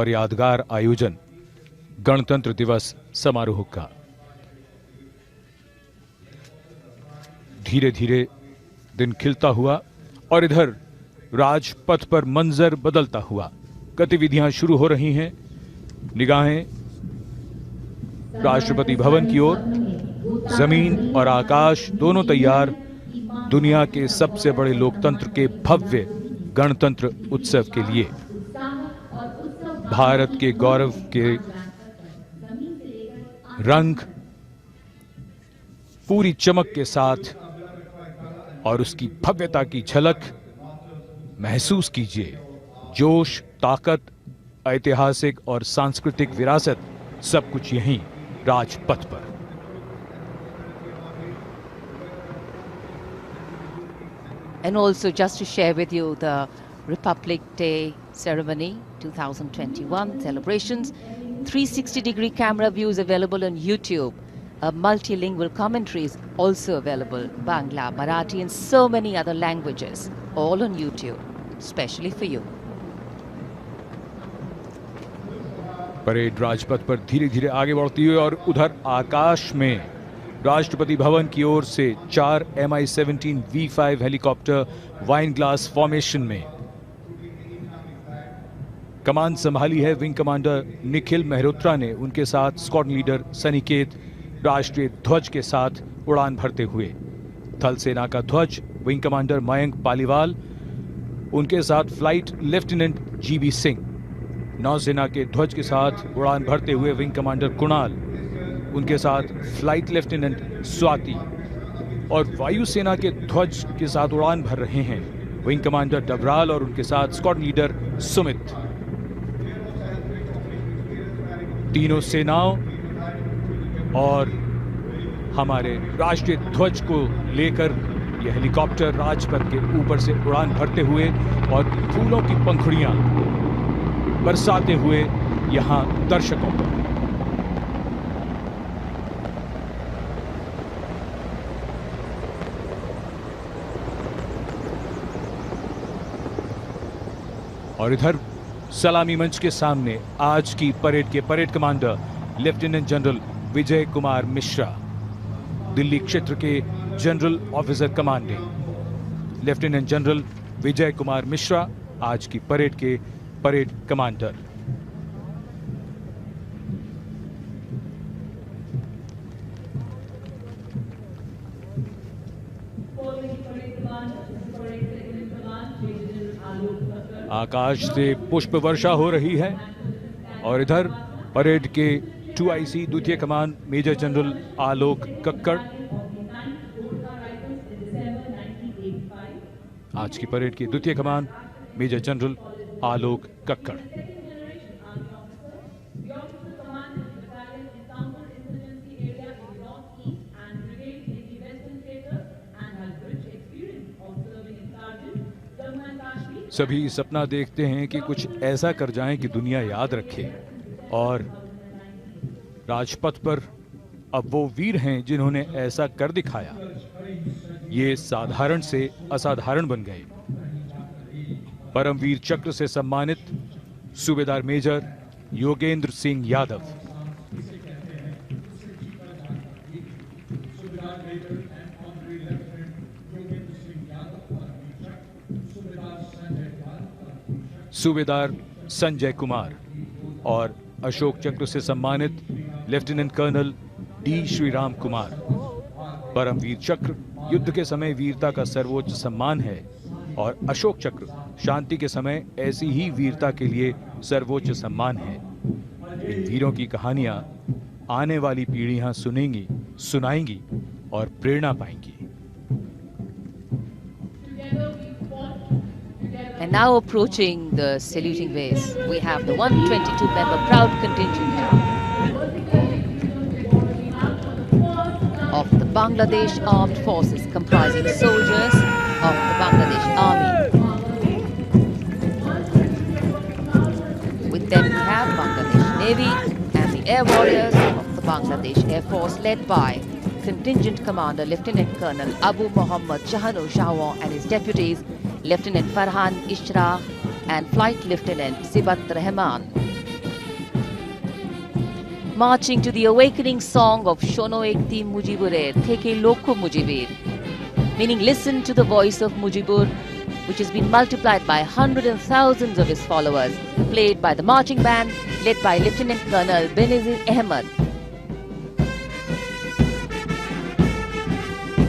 और यादगार आयोजन गणतंत्र दिवस समारोह का। धीरे धीरे दिन खिलता हुआ और इधर राजपथ पर मंजर बदलता हुआ। गतिविधियां शुरू हो रही हैं। निगाहें राष्ट्रपति भवन की ओर। जमीन और आकाश दोनों तैयार दुनिया के सबसे बड़े लोकतंत्र के भव्य गणतंत्र उत्सव के लिए। भारत के गौरव के रंग पूरी चमक के साथ और उसकी भव्यता की झलक महसूस कीजिए। जोश, ताकत, ऐतिहासिक और सांस्कृतिक विरासत, सब कुछ यहीं राजपथ पर। And also just to share with you the Republic Day ceremony 2021 celebrations, 360-degree camera views available on YouTube. A multilingual commentary is also available, Bangla, Marathi and so many other languages, all on YouTube, especially for you. Parade Rajpath पर धीरे धीरे आगे बढ़ती हुई और उधर आकाश में राष्ट्रपति भवन की ओर से 4 Mi-17 V5 helicopter wine glass formation में। कमान संभाली है विंग कमांडर निखिल मेहरोत्रा ने। उनके साथ स्क्वाड्रन लीडर सनिकेत राष्ट्रीय ध्वज के साथ उड़ान भरते हुए। थल सेना का ध्वज विंग कमांडर मयंक पालीवाल, उनके साथ फ्लाइट लेफ्टिनेंट जीबी सिंह। नौसेना के ध्वज के साथ उड़ान भरते हुए विंग कमांडर कुणाल, उनके साथ फ्लाइट लेफ्टिनेंट स्वाति। और वायुसेना के ध्वज के साथ उड़ान भर रहे हैं विंग कमांडर डबराल और उनके साथ स्क्वाड्रन लीडर सुमित। तीनों सेनाओं और हमारे राष्ट्रीय ध्वज को लेकर यह हेलीकॉप्टर राजपथ के ऊपर से उड़ान भरते हुए और फूलों की पंखुड़ियां बरसाते हुए यहां दर्शकों पर। और इधर सलामी मंच के सामने आज की परेड के parade commander lieutenant general Vijay Kumar Mishra, Delhi क्षेत्र के general officer commanding lieutenant general Vijay Kumar Mishra आज की परेड के परेड कमांडर। आकाश से पुष्प वर्षा हो रही है और इधर परेड के 2IC द्वितीय कमान मेजर जनरल आलोक कक्कड़। आज की परेड की द्वितीय कमान मेजर जनरल आलोक कक्कड़। सभी सपना देखते हैं कि कुछ ऐसा कर जाएं कि दुनिया याद रखे। और राजपथ पर अब वो वीर हैं जिन्होंने ऐसा कर दिखाया। ये साधारण से असाधारण बन गए। परमवीर चक्र से सम्मानित सूबेदार मेजर योगेंद्र सिंह यादव, सूबेदार संजय कुमार और अशोक चक्र से सम्मानित lieutenant colonel D Shriram Kumar. Paramvir Chakra युद्ध के समय वीरता का सर्वोच्च सम्मान है और अशोक चक्र शांति के समय ऐसी ही वीरता के लिए सर्वोच्च सम्मान है। इन वीरों की कहानियां आने वाली पीढ़ियां सुनेंगी, सुनाएंगी और प्रेरणा पाएंगी। And now approaching the saluting ways, we have the 122-member proud contingent of the Bangladesh Armed Forces, comprising soldiers of the Bangladesh Army. With them we have Bangladesh Navy and the Air Warriors of the Bangladesh Air Force, led by Contingent Commander Lieutenant Colonel Abu Muhammad Shahanu Shahwan and his deputies, Lieutenant Farhan Ishraq and Flight Lieutenant Sibat Rahman. marching to the awakening song of Shono Ekti Mujiburer, Theke Lokho Mujibir, meaning listen to the voice of Mujibur, which has been multiplied by hundreds and thousands of his followers, played by the marching band led by Lieutenant Colonel Benazir Ahmed.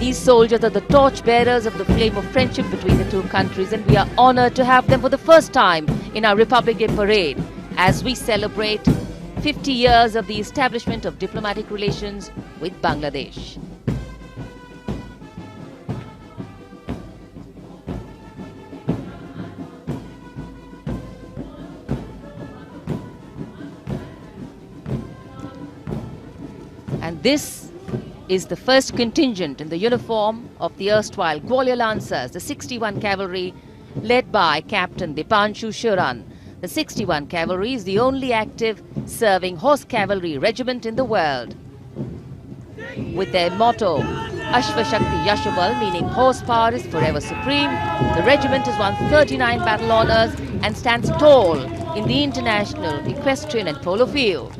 These soldiers are the torch-bearers of the flame of friendship between the two countries, and we are honored to have them for the first time in our Republic Day parade as we celebrate 50 years of the establishment of diplomatic relations with Bangladesh. And this is the first contingent in the uniform of the erstwhile Gwalior Lancers, the 61 Cavalry, led by Captain Dipanshu Shuran. The 61 Cavalry is the only active serving horse cavalry regiment in the world. With their motto, Ashva Shakti Yashabal, meaning horsepower is forever supreme, the regiment has won 39 battle honours and stands tall in the international equestrian and polo field.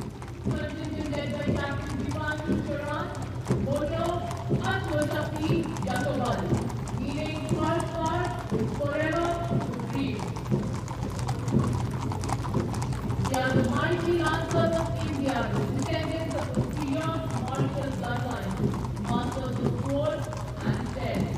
They are the mighty Lancers of India, the descendants of the Sion Martial bloodline, masters of sword and death.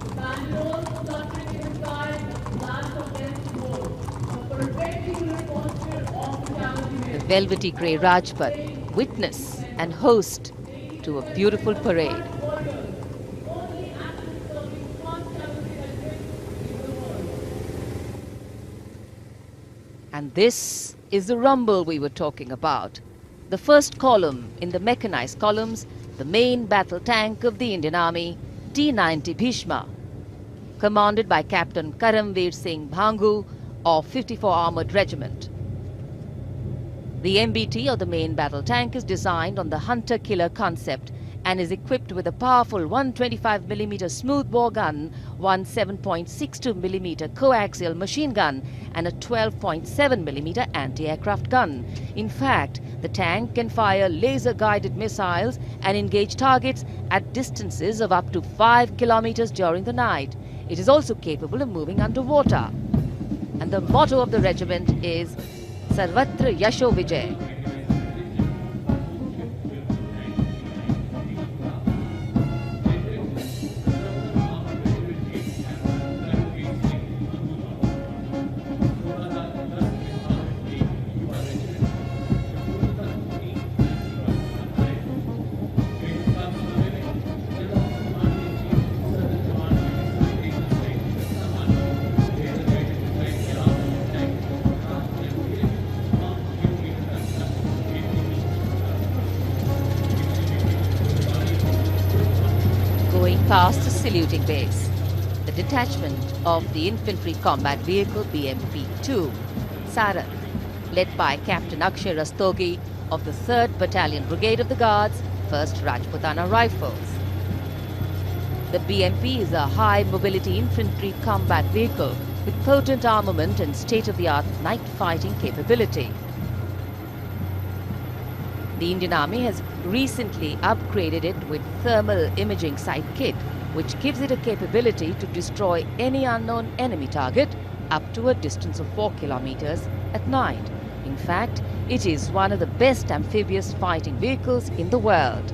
The banderols fluttering in the sky, the lance of death sword, a perpendicular posture of the cavalrymen. The velvety grey Rajpath, witness and host to a beautiful parade. And this is the rumble we were talking about. The first column in the mechanized columns, the main battle tank of the Indian Army, T-90 Bhishma, commanded by Captain Karamveer Singh Bhangu of 54 Armoured Regiment. The MBT, or the main battle tank, is designed on the hunter-killer concept and is equipped with a powerful 125mm smoothbore gun, one 7.62mm coaxial machine gun and a 12.7mm anti-aircraft gun. In fact, the tank can fire laser-guided missiles and engage targets at distances of up to 5 kilometers during the night. It is also capable of moving underwater. And the motto of the regiment is Sarvatra Yasho Vijay. Going past the saluting base, the detachment of the Infantry Combat Vehicle BMP-2, Sarath, led by Captain Akshay Rastogi of the 3rd Battalion Brigade of the Guards, 1st Rajputana Rifles. The BMP is a high-mobility infantry combat vehicle with potent armament and state-of-the-art night fighting capability. The Indian Army has recently upgraded it with thermal imaging sight kit, which gives it a capability to destroy any unknown enemy target up to a distance of 4 kilometers at night. In fact, it is one of the best amphibious fighting vehicles in the world.